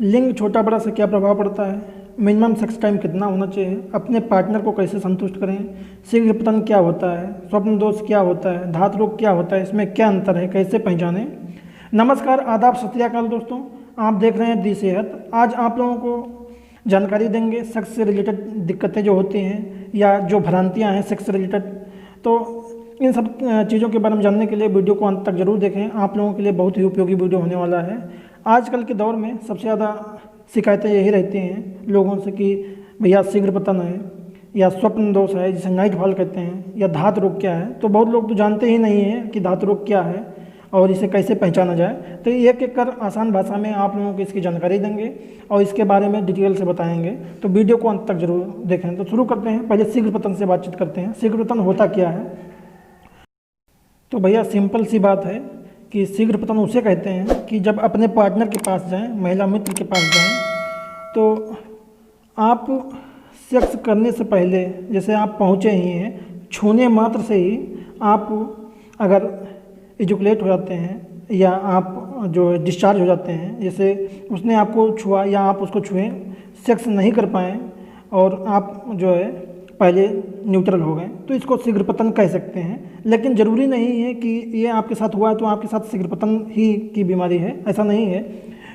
लिंग छोटा बड़ा से क्या प्रभाव पड़ता है, मिनिमम सेक्स टाइम कितना होना चाहिए, अपने पार्टनर को कैसे संतुष्ट करें, शीघ्र पतन क्या होता है, स्वप्न दोष क्या होता है, धात रोग क्या होता है, इसमें क्या अंतर है, कैसे पहचानें। नमस्कार, आदाब, सत श्री अकाल दोस्तों, आप देख रहे हैं दी सेहत। आज आप लोगों को जानकारी देंगे सेक्स से रिलेटेड दिक्कतें जो होती हैं या जो भ्रांतियाँ हैं सेक्स से रिलेटेड। तो इन सब चीज़ों के बारे में जानने के लिए वीडियो को अंत तक जरूर देखें, आप लोगों के लिए बहुत ही उपयोगी वीडियो होने वाला है। आजकल के दौर में सबसे ज़्यादा शिकायतें यही रहती हैं लोगों से कि भैया शीघ्र पतन है या स्वप्न दोष है जिसे नाइट फॉल कहते हैं, या धात रोग क्या है। तो बहुत लोग तो जानते ही नहीं हैं कि धात रोग क्या है और इसे कैसे पहचाना जाए। तो एक एक कर आसान भाषा में आप लोगों को इसकी जानकारी देंगे और इसके बारे में डिटेल से बताएंगे। तो वीडियो को अंत तक जरूर देखें। तो शुरू करते हैं, पहले शीघ्र पतन से बातचीत करते हैं। शीघ्र पतन होता क्या है? तो भैया सिंपल सी बात है कि शीघ्र पतन उसे कहते हैं कि जब अपने पार्टनर के पास जाएं, महिला मित्र के पास जाएं, तो आप सेक्स करने से पहले जैसे आप पहुंचे ही हैं, छूने मात्र से ही आप अगर इजुकुलेट हो जाते हैं या आप जो है डिस्चार्ज हो जाते हैं, जैसे उसने आपको छुआ या आप उसको छुएं, सेक्स नहीं कर पाएँ और आप जो है पहले न्यूट्रल हो गए, तो इसको शीघ्र पतन कह सकते हैं। लेकिन ज़रूरी नहीं है कि ये आपके साथ हुआ है तो आपके साथ शीघ्र पतन ही की बीमारी है, ऐसा नहीं है।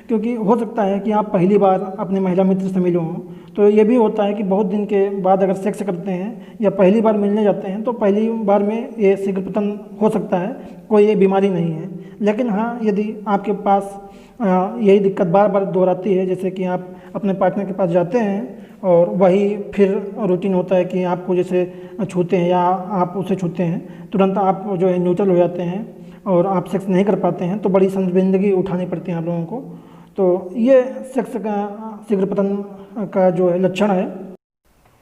क्योंकि हो सकता है कि आप पहली बार अपने महिला मित्र से मिले हों, तो ये भी होता है कि बहुत दिन के बाद अगर सेक्स करते हैं या पहली बार मिलने जाते हैं तो पहली बार में ये शीघ्र पतन हो सकता है, कोई ये बीमारी नहीं है। लेकिन हाँ, यदि आपके पास यही दिक्कत बार बार दोहराती है, जैसे कि आप अपने पार्टनर के पास जाते हैं और वही फिर रूटीन होता है कि आपको जैसे छूते हैं या आप उसे छूते हैं, तुरंत आप जो है न्यूट्रल हो जाते हैं और आप सेक्स नहीं कर पाते हैं, तो बड़ी शर्मिंदगी उठानी पड़ती है आप लोगों को। तो ये सेक्स का शीघ्र पतन का जो है लक्षण है।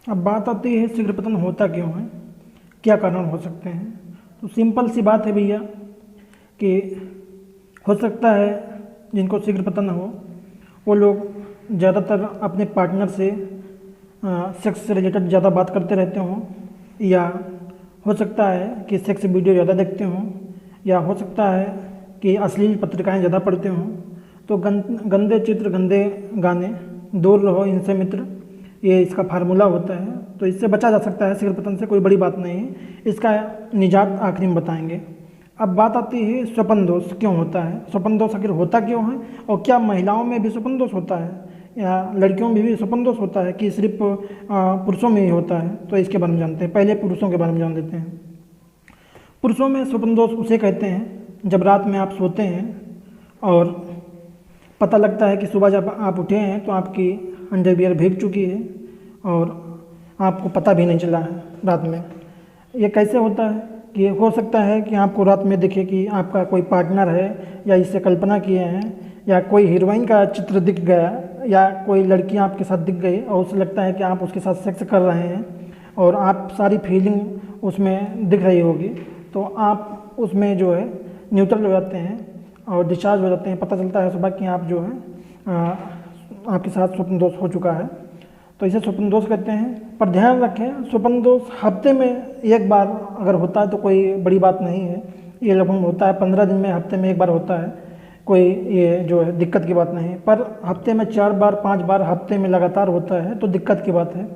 अब बात आती है शीघ्र पतन होता क्यों है, क्या कारण हो सकते हैं। तो सिंपल सी बात है भैया कि हो सकता है जिनको शीघ्र पतन हो वो लोग ज़्यादातर अपने पार्टनर से सेक्स से रिलेटेड ज़्यादा बात करते रहते हों, या हो सकता है कि सेक्स वीडियो ज़्यादा देखते हों, या हो सकता है कि अश्लील पत्रिकाएं ज़्यादा पढ़ते हों। तो गंदे चित्र, गंदे गाने, दूर रहो इनसे मित्र, ये इसका फार्मूला होता है। तो इससे बचा जा सकता है शीघ्र पतन से, कोई बड़ी बात नहीं है। इसका निजात आखिरी में बताएंगे। अब बात आती है स्वप्न दोष क्यों होता है, स्वप्न दोष आखिर होता क्यों है, और क्या महिलाओं में भी स्वप्न दोष होता है या लड़कियों में भी स्वप्न दोष होता है कि सिर्फ पुरुषों में ही होता है। तो इसके बारे में जानते हैं। पहले पुरुषों के बारे में जान लेते हैं। पुरुषों में स्वप्न दोष उसे कहते हैं जब रात में आप सोते हैं और पता लगता है कि सुबह जब आप उठे हैं तो आपकी अंडरवियर भीग चुकी है और आपको पता भी नहीं चला है रात में। ये कैसे होता है कि हो सकता है कि आपको रात में दिखे कि आपका कोई पार्टनर है, या इससे कल्पना किए हैं, या कोई हीरोइन का चित्र दिख गया, या कोई लड़की आपके साथ दिख गई और उसे लगता है कि आप उसके साथ सेक्स कर रहे हैं और आप सारी फीलिंग उसमें दिख रही होगी, तो आप उसमें जो है न्यूट्रल हो जाते हैं और डिस्चार्ज हो जाते हैं। पता चलता है सुबह कि आप जो है आपके साथ स्वप्न दोष हो चुका है, तो इसे स्वप्न दोष कहते हैं। पर ध्यान रखें, स्वप्न दोष हफ्ते में एक बार अगर होता है तो कोई बड़ी बात नहीं है। ये लगभग होता है 15 दिन में, हफ्ते में एक बार होता है, कोई ये जो है दिक्कत की बात नहीं। पर हफ्ते में 4 बार 5 बार हफ्ते में लगातार होता है तो दिक्कत की बात है।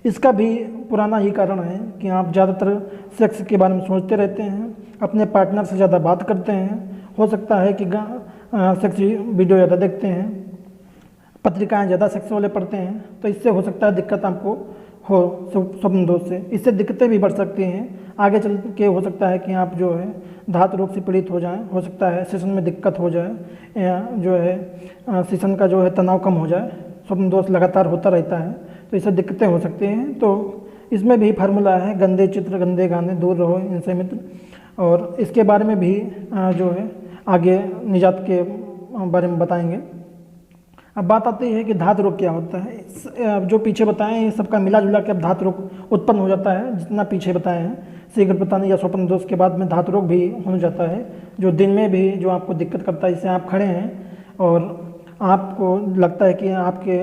इसका भी पुराना ही कारण है कि आप ज़्यादातर सेक्स के बारे में सोचते रहते हैं, अपने पार्टनर से ज़्यादा बात करते हैं, हो सकता है कि सेक्स वीडियो ज़्यादा देखते हैं, पत्रिकाएं ज़्यादा सेक्स वाले पढ़ते हैं, तो इससे हो सकता है दिक्कत आपको हो स्वप्न दोष से। इससे दिक्कतें भी बढ़ सकती हैं, आगे चल के हो सकता है कि आप जो है धात रोग से पीड़ित हो जाएं, हो सकता है सेशन में दिक्कत हो जाए, या जो है सेशन का जो है तनाव कम हो जाए। स्वप्न दोष लगातार होता रहता है तो इससे दिक्कतें हो सकती हैं। तो इसमें भी फार्मूला है, गंदे चित्र, गंदे गाने, दूर रहो इनसे मित्र, और इसके बारे में भी जो है आगे निजात के बारे में बताएंगे। अब बात आती है कि धात रोग क्या होता है। जो पीछे बताएं ये सबका मिला जुला के अब धात रोग उत्पन्न हो जाता है। जितना पीछे बताए हैं शीघ्र पतन या स्वप्न दोष के बाद में धात रोग भी हो जाता है, जो दिन में भी जो आपको दिक्कत करता है। जैसे आप खड़े हैं और आपको लगता है कि आपके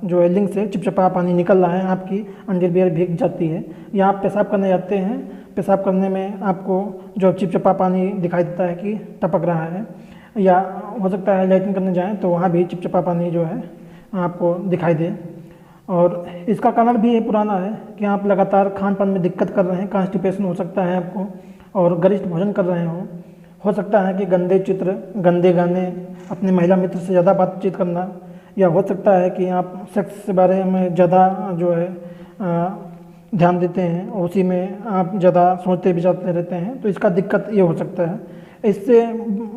जो है लिंग से चिपचिपा पानी निकल रहा है, आपकी अंडरवियर भीग जाती है, या आप पेशाब करने जाते हैं, पेशाब करने में आपको जो चिपचिपा पानी दिखाई देता है कि टपक रहा है, या हो सकता है लैट्रिन करने जाएं तो वहाँ भी चिपचिपा पानी जो है आपको दिखाई दे। और इसका कारण भी ये पुराना है कि आप लगातार खान पान में दिक्कत कर रहे हैं, कॉन्स्टिपेशन हो सकता है आपको, और गरिष्ठ भोजन कर रहे हो सकता है कि गंदे चित्र, गंदे गाने, अपने महिला मित्र से ज़्यादा बातचीत करना, या हो सकता है कि आप सेक्स के बारे में ज़्यादा जो है ध्यान देते हैं, उसी में आप ज़्यादा सोचते विचारते रहते हैं, तो इसका दिक्कत ये हो सकता है। इससे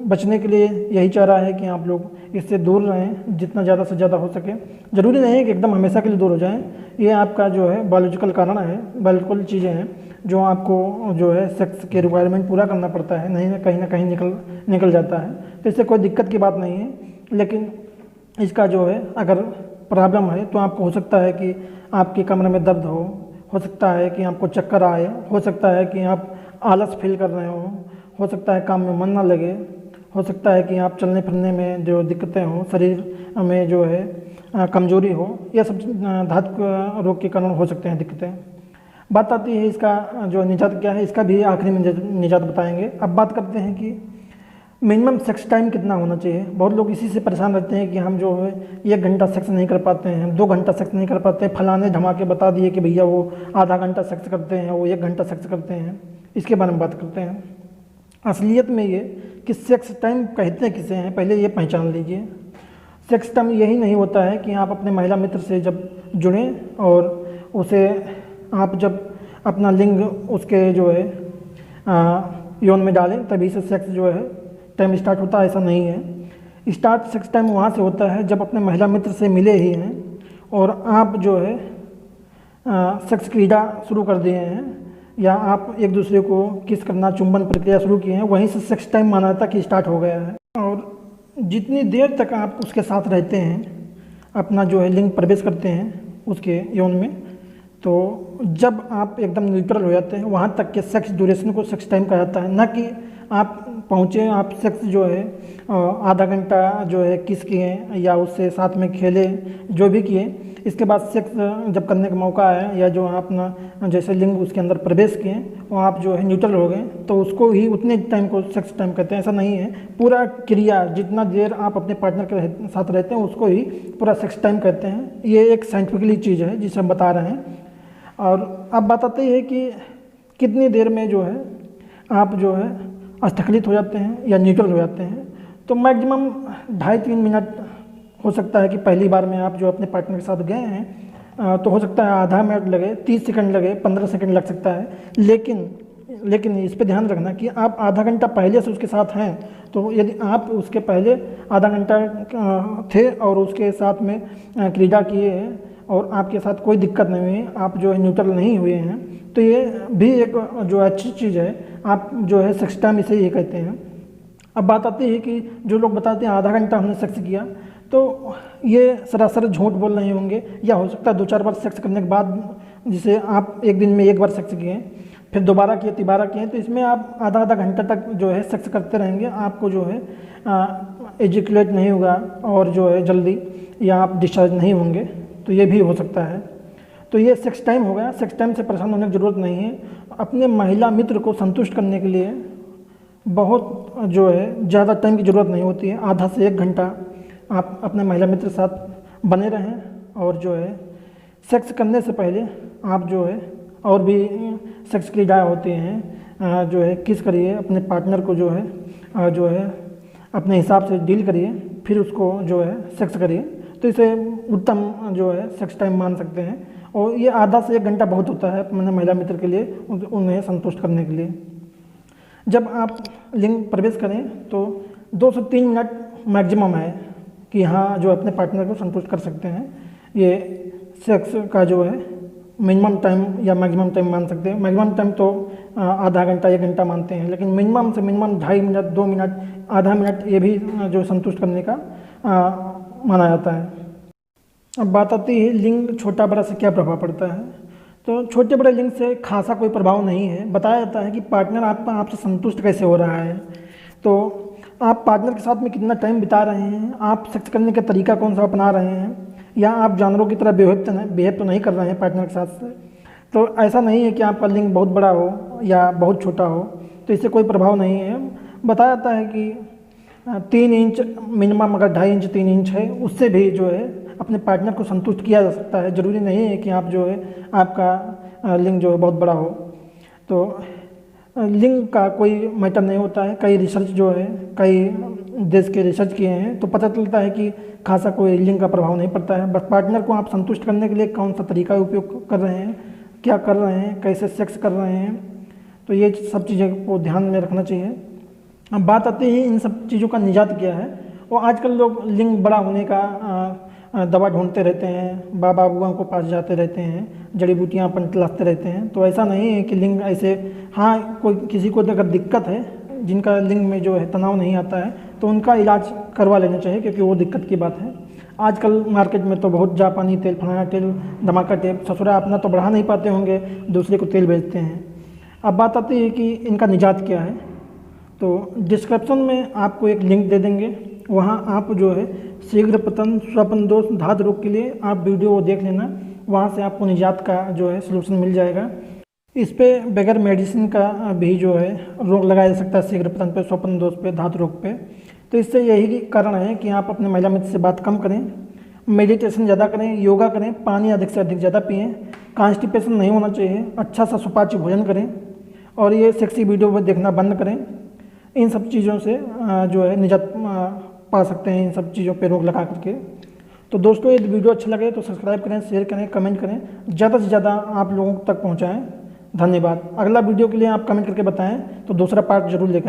बचने के लिए यही चारा है कि आप लोग इससे दूर रहें जितना ज़्यादा से ज़्यादा हो सके। ज़रूरी नहीं है कि एकदम हमेशा के लिए दूर हो जाएं, ये आपका जो है बायोलॉजिकल कारण है, बायोलॉजिकल चीज़ें हैं जो आपको जो है सेक्स के रिक्वायरमेंट पूरा करना पड़ता है, नहीं ना कहीं निकल जाता है, तो इससे कोई दिक्कत की बात नहीं है। लेकिन इसका जो है अगर प्रॉब्लम है तो आपको हो सकता है कि आपके कमरे में दर्द हो सकता है कि आपको चक्कर आए, हो सकता है कि आप आलस फील कर रहे हो सकता है काम में मन ना लगे, हो सकता है कि आप चलने फिरने में जो दिक्कतें हों, शरीर में जो है कमजोरी हो, यह सब धातु रोग के कारण हो सकते हैं दिक्कतें। बात आती है इसका जो निजात क्या है, इसका भी आखिरी में निजात बताएंगे। अब बात करते हैं कि मिनिमम सेक्स टाइम कितना होना चाहिए। बहुत लोग इसी से परेशान रहते हैं कि हम जो है 1 घंटा सेक्स नहीं कर पाते हैं, हम 2 घंटा सेक्स नहीं कर पाते हैं, फलाने धमाके बता दिए कि भैया वो आधा घंटा सेक्स करते हैं, वो 1 घंटा सेक्स करते हैं। इसके बारे में बात करते हैं। असलियत में ये कि सेक्स टाइम कहते किसे हैं, पहले ये पहचान लीजिए। सेक्स टाइम यही नहीं होता है कि आप अपने महिला मित्र से जब जुड़ें और उसे आप जब अपना लिंग उसके जो है यौन में डालें तभी से सेक्स जो है टाइम स्टार्ट होता है, ऐसा नहीं है। स्टार्ट सेक्स टाइम वहाँ से होता है जब अपने महिला मित्र से मिले ही हैं और आप जो है सेक्स क्रीड़ा शुरू कर दिए हैं, या आप एक दूसरे को किस करना, चुंबन प्रक्रिया शुरू किए हैं, वहीं से सेक्स टाइम माना था कि स्टार्ट हो गया है। और जितनी देर तक आप उसके साथ रहते हैं, अपना जो है लिंग प्रवेश करते हैं उसके यौन में, तो जब आप एकदम न्यूट्रल हो जाते हैं वहाँ तक के सेक्स ड्यूरेशन को सेक्स टाइम कहा जाता है। ना कि आप पहुँचे, आप सेक्स जो है आधा घंटा जो है किस किए या उससे साथ में खेले, जो भी किए, इसके बाद सेक्स जब करने का मौका आया या जो अपना जैसे लिंग उसके अंदर प्रवेश किए वो आप जो है न्यूट्रल हो गए, तो उसको ही उतने टाइम को सेक्स टाइम कहते हैं। ऐसा नहीं है, पूरा क्रिया जितना देर आप अपने पार्टनर के साथ रहते हैं उसको ही पूरा सेक्स टाइम कहते हैं। ये एक साइंटिफिकली चीज़ है जिसे हम बता रहे हैं। और अब बात आती है कि कितनी देर में जो है आप जो है अस्खलित हो जाते हैं या न्यूट्रल हो जाते हैं। तो मैक्सिमम 2.5-3 मिनट हो सकता है कि पहली बार में आप जो अपने पार्टनर के साथ गए हैं तो हो सकता है आधा मिनट लगे, 30 सेकंड लगे, 15 सेकंड लग सकता है। लेकिन इस पे ध्यान रखना कि आप आधा घंटा पहले से उसके साथ हैं, तो यदि आप उसके पहले आधा घंटा थे और उसके साथ में क्रीड़ा किए हैं और आपके साथ कोई दिक्कत नहीं हुई, आप जो है न्यूट्रल नहीं हुए हैं, तो ये भी एक जो अच्छी चीज़ है। आप जो है सेक्स टाइम इसे ये कहते हैं। अब बात आती है कि जो लोग बताते हैं आधा घंटा हमने सेक्स किया, तो ये सरासर झूठ बोल रहे होंगे, या हो सकता है 2-4 बार सेक्स करने के बाद, जिसे आप एक दिन में 1 बार सेक्स किए फिर दोबारा किए, तिबारा किए, तो इसमें आप आधा घंटा तक जो है सेक्स करते रहेंगे, आपको जो है एजिकुलेट नहीं होगा और जो है जल्दी, या आप डिस्चार्ज नहीं होंगे, तो ये भी हो सकता है। तो ये सेक्स टाइम हो गया। सेक्स टाइम से परेशान होने की ज़रूरत नहीं है। अपने महिला मित्र को संतुष्ट करने के लिए बहुत जो है ज़्यादा टाइम की ज़रूरत नहीं होती है। आधा से 1 घंटा आप अपने महिला मित्र के साथ बने रहें, और जो है सेक्स करने से पहले आप जो है और भी सेक्स क्रीड़ाएँ होती हैं, जो है किस करिए, अपने पार्टनर को जो है अपने हिसाब से डील करिए, फिर उसको जो है सेक्स करिए, तो इसे उत्तम जो है सेक्स टाइम मान सकते हैं। और ये आधा से 1 घंटा बहुत होता है अपने महिला मित्र के लिए, उन्हें संतुष्ट करने के लिए। जब आप लिंग प्रवेश करें तो 2 से 3 मिनट मैक्सिमम है कि हाँ जो अपने पार्टनर को संतुष्ट कर सकते हैं। ये सेक्स का जो है मिनिमम टाइम या मैक्सिमम टाइम मान सकते हैं। मैक्सिमम टाइम तो आधा घंटा 1 घंटा मानते हैं, लेकिन मिनिमम से मिनिमम 2.5 मिनट, 2 मिनट, आधा मिनट, ये भी जो संतुष्ट करने का माना जाता है। अब बात आती है लिंग छोटा बड़ा से क्या प्रभाव पड़ता है। तो छोटे बड़े लिंग से खासा कोई प्रभाव नहीं है। बताया जाता है कि पार्टनर आपसे संतुष्ट कैसे हो रहा है, तो आप पार्टनर के साथ में कितना टाइम बिता रहे हैं, आप सेक्स करने का तरीका कौन सा अपना रहे हैं, या आप जानवरों की तरह बिहेव तो नहीं कर रहे हैं पार्टनर के साथ से। तो ऐसा नहीं है कि आपका लिंग बहुत बड़ा हो या बहुत छोटा हो, तो इससे कोई प्रभाव नहीं है। बताया जाता है कि 3 इंच मिनिमम, अगर 2.5 इंच 3 इंच है उससे भी जो है अपने पार्टनर को संतुष्ट किया जा सकता है। ज़रूरी नहीं है कि आप जो है आपका लिंग जो है बहुत बड़ा हो। तो लिंग का कोई मैटर नहीं होता है। कई रिसर्च जो है, कई देश के रिसर्च किए हैं तो पता चलता है कि खासा कोई लिंग का प्रभाव नहीं पड़ता है। बस पार्टनर को आप संतुष्ट करने के लिए कौन सा तरीका उपयोग कर रहे हैं, क्या कर रहे हैं, कैसे सेक्स कर रहे हैं, तो ये सब चीज़ें को ध्यान में रखना चाहिए। अब बात आती है इन सब चीज़ों का निजात क्या है। वो आजकल लोग लिंग बड़ा होने का दवा ढूंढते रहते हैं, बाबा बुआ को पास जाते रहते हैं, जड़ी बूटियाँ अपन तलाशते रहते हैं। तो ऐसा नहीं है कि लिंग ऐसे, हाँ कोई किसी को अगर दिक्कत है, जिनका लिंग में जो है तनाव नहीं आता है, तो उनका इलाज करवा लेना चाहिए, क्योंकि वो दिक्कत की बात है। आजकल मार्केट में तो बहुत जापानी तेल, फलाना तेल, धमाका तेल, ससुरा अपना तो बढ़ा नहीं पाते होंगे, दूसरे को तेल बेचते हैं। अब बात आती है कि इनका निजात क्या है। तो डिस्क्रिप्शन में आपको एक लिंक दे देंगे, वहाँ आप जो है शीघ्र पतन, स्वप्न दोष, धात रोग के लिए आप वीडियो देख लेना, वहाँ से आपको निजात का जो है सलूशन मिल जाएगा। इस पे बगैर मेडिसिन का भी जो है रोग लगाया जा सकता है, शीघ्र पतन पे, स्वप्न दोष पे, धात रोग पे। तो इससे यही कारण है कि आप अपने महिला मित्र से बात कम करें, मेडिटेशन ज़्यादा करें, योगा करें, पानी अधिक से अधिक ज़्यादा पिएँ, कॉन्स्टिपेशन नहीं होना चाहिए, अच्छा सा सुपाच्य भोजन करें, और ये सेक्सी वीडियो देखना बंद करें। इन सब चीज़ों से जो है निजात पा सकते हैं, इन सब चीज़ों पे रोक लगा करके। तो दोस्तों, यदि वीडियो अच्छा लगे तो सब्सक्राइब करें, शेयर करें, कमेंट करें, ज़्यादा से ज़्यादा आप लोगों तक पहुँचाएँ। धन्यवाद। अगला वीडियो के लिए आप कमेंट करके बताएं तो दूसरा पार्ट जरूर लेकर आएँ।